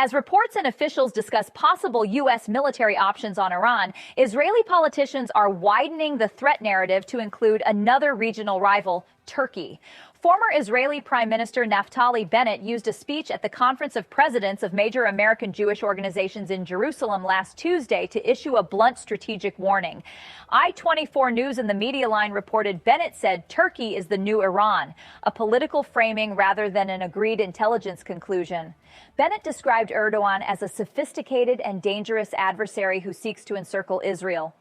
As reports and officials discuss possible U.S. military options on Iran, Israeli politicians are widening the threat narrative to include another regional rival, Turkey. Former Israeli Prime Minister Naftali Bennett used a speech at the Conference of Presidents of major American Jewish organizations in Jerusalem last Tuesday to issue a blunt strategic warning. I-24 News and the Media Line reported Bennett said Turkey is the new Iran, a political framing rather than an agreed intelligence conclusion. Bennett described Erdogan as a sophisticated and dangerous adversary who seeks to encircle Israel.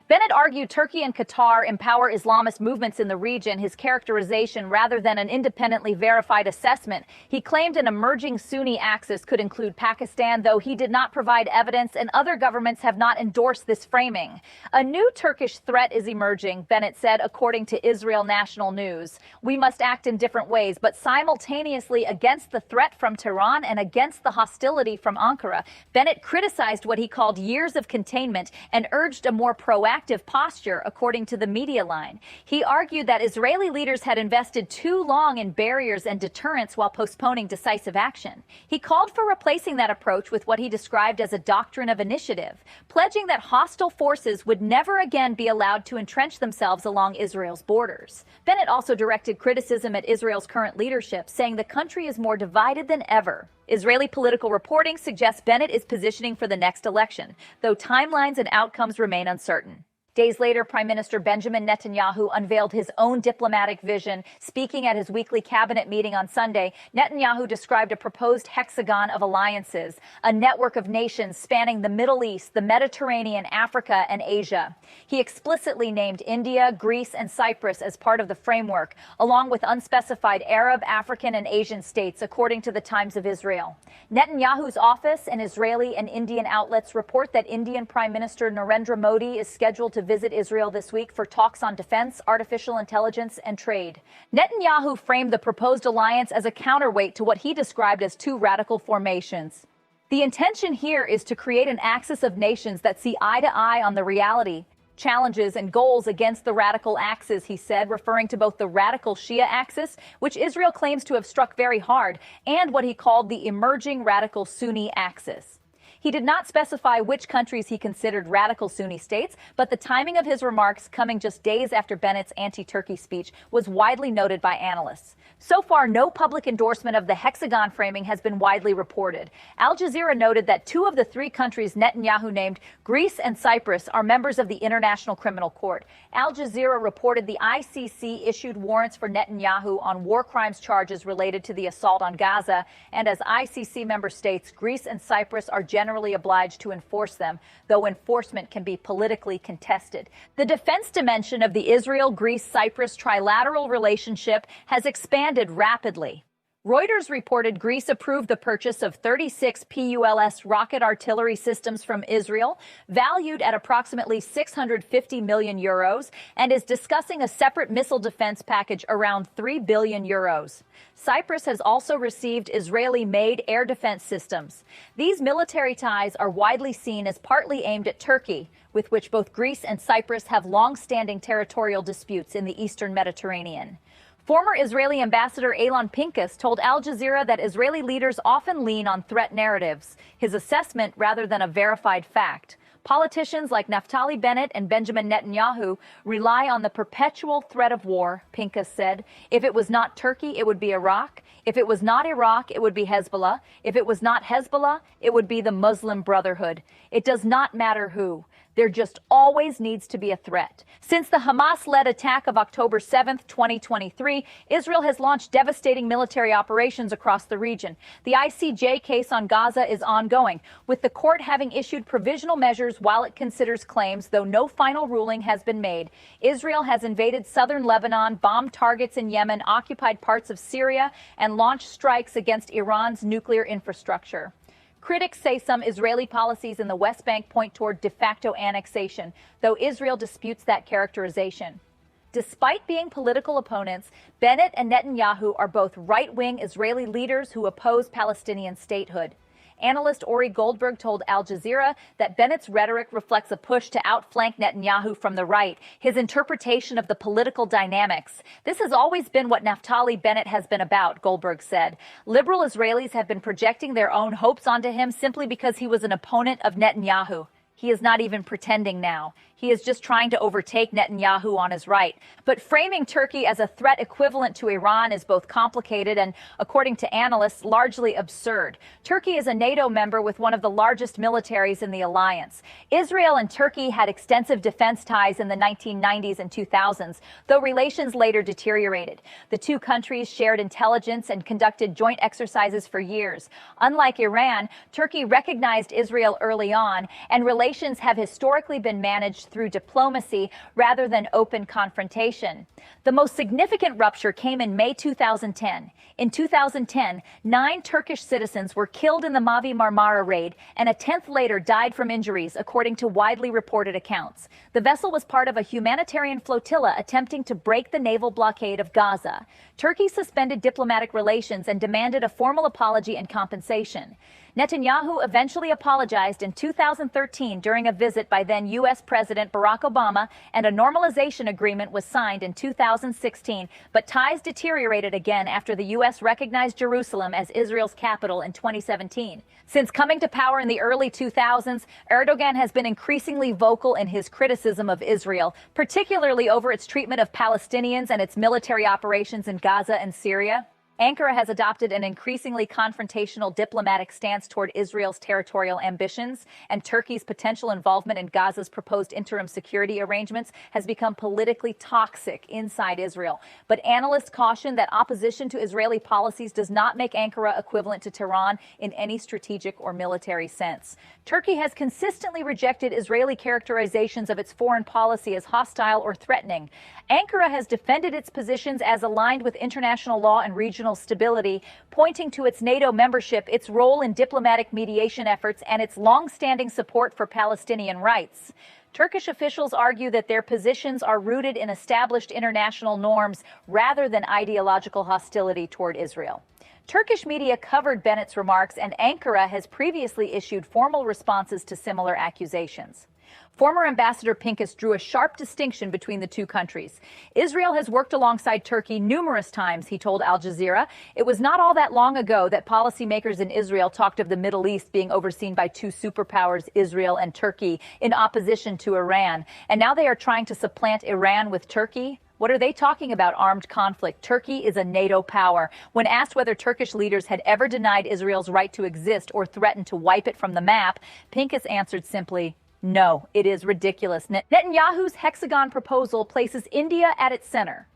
Bennett argued Turkey and Qatar empower Islamist movements in the region, his characterization rather than an independently verified assessment. He claimed an emerging Sunni axis could include Pakistan, though he did not provide evidence, and other governments have not endorsed this framing. A new Turkish threat is emerging, Bennett said, according to Israel National News. We must act in different ways, but simultaneously against the threat from Tehran and against the hostility from Ankara. Bennett criticized what he called years of containment and urged a more proactive posture, according to the Media Line. He argued that Israeli leaders had invested too long in barriers and deterrence while postponing decisive action. He called for replacing that approach with what he described as a doctrine of initiative, pledging that hostile forces would never again be allowed to entrench themselves along Israel's borders. Bennett also directed criticism at Israel's current leadership, saying the country is more divided than ever. Israeli political reporting suggests Bennett is positioning for the next election, though timelines and outcomes remain uncertain. Days later, Prime Minister Benjamin Netanyahu unveiled his own diplomatic vision. Speaking at his weekly cabinet meeting on Sunday, Netanyahu described a proposed hexagon of alliances, a network of nations spanning the Middle East, the Mediterranean, Africa, and Asia. He explicitly named India, Greece, and Cyprus as part of the framework, along with unspecified Arab, African, and Asian states, according to the Times of Israel. Netanyahu's office and Israeli and Indian outlets report that Indian Prime Minister Narendra Modi is scheduled to visit Israel this week for talks on defense, artificial intelligence, and trade. Netanyahu framed the proposed alliance as a counterweight to what he described as two radical formations. The intention here is to create an axis of nations that see eye to eye on the reality, challenges, and goals against the radical axis, he said, referring to both the radical Shia axis, which Israel claims to have struck very hard, and what he called the emerging radical Sunni axis. He did not specify which countries he considered radical Sunni states, but the timing of his remarks, coming just days after Bennett's anti-Turkey speech, was widely noted by analysts. So far, no public endorsement of the Hexagon framing has been widely reported. Al Jazeera noted that two of the three countries Netanyahu named, Greece and Cyprus, are members of the International Criminal Court. Al Jazeera reported the ICC issued warrants for Netanyahu on war crimes charges related to the assault on Gaza, and as ICC member states, Greece and Cyprus are generally obliged to enforce them, though enforcement can be politically contested. The defense dimension of the Israel-Greece-Cyprus trilateral relationship has expanded rapidly. Reuters reported Greece approved the purchase of 36 PULS rocket artillery systems from Israel, valued at approximately 650 million euros, and is discussing a separate missile defense package around 3 billion euros. Cyprus has also received Israeli-made air defense systems. These military ties are widely seen as partly aimed at Turkey, with which both Greece and Cyprus have long-standing territorial disputes in the eastern Mediterranean. Former Israeli Ambassador Pinkas told Al Jazeera that Israeli leaders often lean on threat narratives, his assessment rather than a verified fact. Politicians like Naftali Bennett and Benjamin Netanyahu rely on the perpetual threat of war, Pinkas said. If it was not Turkey, it would be Iraq. If it was not Iraq, it would be Hezbollah. If it was not Hezbollah, it would be the Muslim Brotherhood. It does not matter who. There just always needs to be a threat. Since the Hamas-led attack of October 7, 2023, Israel has launched devastating military operations across the region. The ICJ case on Gaza is ongoing, with the court having issued provisional measures while it considers claims, though no final ruling has been made. Israel has invaded southern Lebanon, bombed targets in Yemen, occupied parts of Syria, and launched strikes against Iran's nuclear infrastructure. Critics say some Israeli policies in the West Bank point toward de facto annexation, though Israel disputes that characterization. Despite being political opponents, Bennett and Netanyahu are both right-wing Israeli leaders who oppose Palestinian statehood. Analyst Goldberg told Al Jazeera that Bennett's rhetoric reflects a push to outflank Netanyahu from the right, his interpretation of the political dynamics. This has always been what Naftali Bennett has been about, Goldberg said. Liberal Israelis have been projecting their own hopes onto him simply because he was an opponent of Netanyahu. He is not even pretending now. He is just trying to overtake Netanyahu on his right. But framing Turkey as a threat equivalent to Iran is both complicated and, according to analysts, largely absurd. Turkey is a NATO member with one of the largest militaries in the alliance. Israel and Turkey had extensive defense ties in the 1990s and 2000s, though relations later deteriorated. The two countries shared intelligence and conducted joint exercises for years. Unlike Iran, Turkey recognized Israel early on, and relations have historically been managed through diplomacy rather than open confrontation. The most significant rupture came in May 2010. In 2010, 9 Turkish citizens were killed in the Mavi Marmara raid, and a 10th later died from injuries, according to widely reported accounts. The vessel was part of a humanitarian flotilla attempting to break the naval blockade of Gaza. Turkey suspended diplomatic relations and demanded a formal apology and compensation. Netanyahu eventually apologized in 2013 during a visit by then U.S. President Barack Obama, and a normalization agreement was signed in 2016, but ties deteriorated again after the U.S. recognized Jerusalem as Israel's capital in 2017. Since coming to power in the early 2000s, Erdogan has been increasingly vocal in his criticism of Israel, particularly over its treatment of Palestinians and its military operations in Gaza and Syria. Ankara has adopted an increasingly confrontational diplomatic stance toward Israel's territorial ambitions, and Turkey's potential involvement in Gaza's proposed interim security arrangements has become politically toxic inside Israel. But analysts caution that opposition to Israeli policies does not make Ankara equivalent to Tehran in any strategic or military sense. Turkey has consistently rejected Israeli characterizations of its foreign policy as hostile or threatening. Ankara has defended its positions as aligned with international law and regional stability, pointing to its NATO membership, its role in diplomatic mediation efforts, and its long-standing support for Palestinian rights. Turkish officials argue that their positions are rooted in established international norms rather than ideological hostility toward Israel. Turkish media covered Bennett's remarks, and Ankara has previously issued formal responses to similar accusations. Former Ambassador Pinkas drew a sharp distinction between the two countries. Israel has worked alongside Turkey numerous times, he told Al Jazeera. It was not all that long ago that policymakers in Israel talked of the Middle East being overseen by two superpowers, Israel and Turkey, in opposition to Iran. And now they are trying to supplant Iran with Turkey? What are they talking about, armed conflict? Turkey is a NATO power. When asked whether Turkish leaders had ever denied Israel's right to exist or threatened to wipe it from the map, Pinkas answered simply, no, it is ridiculous. Netanyahu's Hexagon proposal places India at its center.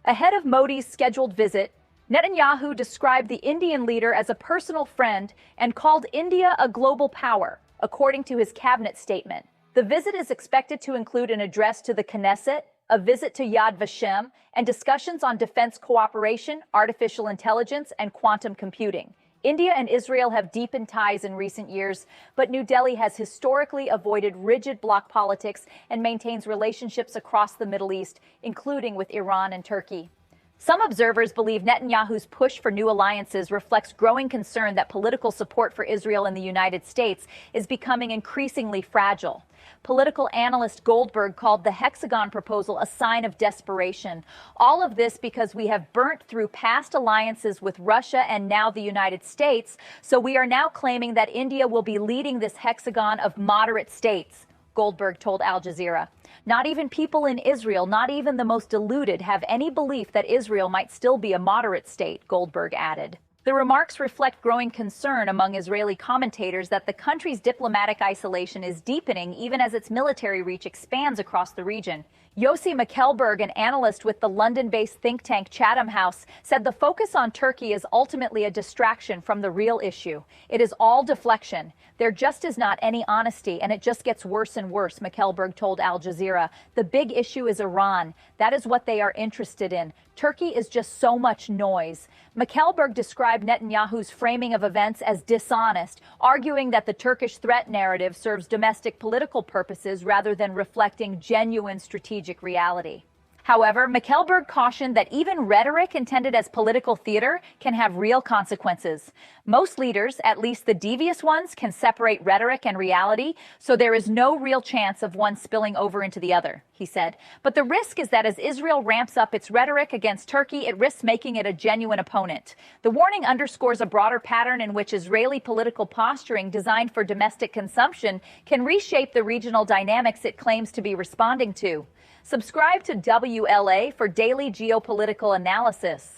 Ahead of Modi's scheduled visit, Netanyahu described the Indian leader as a personal friend and called India a global power, according to his cabinet statement. The visit is expected to include an address to the Knesset, a visit to Yad Vashem, and discussions on defense cooperation, artificial intelligence, and quantum computing. India and Israel have deepened ties in recent years, but New Delhi has historically avoided rigid bloc politics and maintains relationships across the Middle East, including with Iran and Turkey. Some observers believe Netanyahu's push for new alliances reflects growing concern that political support for Israel in the United States is becoming increasingly fragile. Political analyst Goldberg called the Hexagon proposal a sign of desperation. All of this because we have burnt through past alliances with Russia and now the United States, so we are now claiming that India will be leading this hexagon of moderate states, Goldberg told Al Jazeera. Not even people in Israel, not even the most deluded, have any belief that Israel might still be a moderate state, Goldberg added. The remarks reflect growing concern among Israeli commentators that the country's diplomatic isolation is deepening even as its military reach expands across the region. Yossi Mekelberg, an analyst with the London-based think tank Chatham House, said the focus on Turkey is ultimately a distraction from the real issue. It is all deflection. There just is not any honesty, and it just gets worse and worse, Mekelberg told Al Jazeera. The big issue is Iran. That is what they are interested in. Turkey is just so much noise. Mekelberg described Netanyahu's framing of events as dishonest, arguing that the Turkish threat narrative serves domestic political purposes rather than reflecting genuine strategic reality. However, Mekelberg cautioned that even rhetoric intended as political theater can have real consequences. Most leaders, at least the devious ones, can separate rhetoric and reality, so there is no real chance of one spilling over into the other, he said. But the risk is that as Israel ramps up its rhetoric against Turkey, it risks making it a genuine opponent. The warning underscores a broader pattern in which Israeli political posturing designed for domestic consumption can reshape the regional dynamics it claims to be responding to. Subscribe to WLA for daily geopolitical analysis.